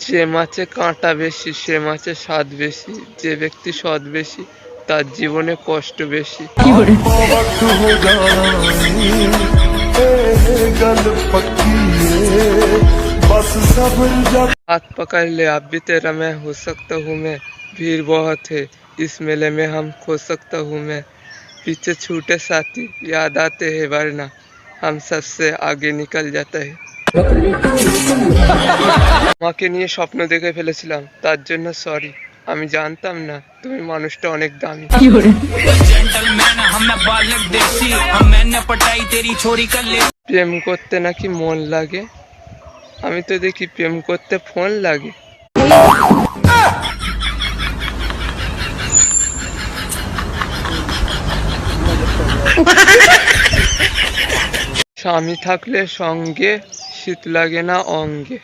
যে মাছে কাঁটা বেশি সে মাছে স্বাদ বেশি, যে ব্যক্তি সৎ বেশি তার জীবনে কষ্ট বেশি। वक्त हो जानी गल पक्की है बस सब्र जब हाथ पकड़ ले अब भी तेरा मैं हो सकता हूँ मैं, भीड़ बहुत है इस मेले में हम खो सकता हूँ मैं, पीछे छूटे साथी याद आते हैं वरना हम सबसे आगे निकल जाता है। আমাকে নিয়ে স্বপ্ন দেখে ফেলেছিলাম, তার জন্য সরি। আমি জানতাম না তুমি মানুষটা অনেক দামি। जेंटलमैन हम बालक देसी हम मैंने पटाई तेरी छोरी कर ले। প্রেম করতে নাকি মন লাগে, আমি তো দেখি প্রেম করতে ফোন লাগে। স্বামী থাকলে সঙ্গে শীত লাগে না অঙ্গে।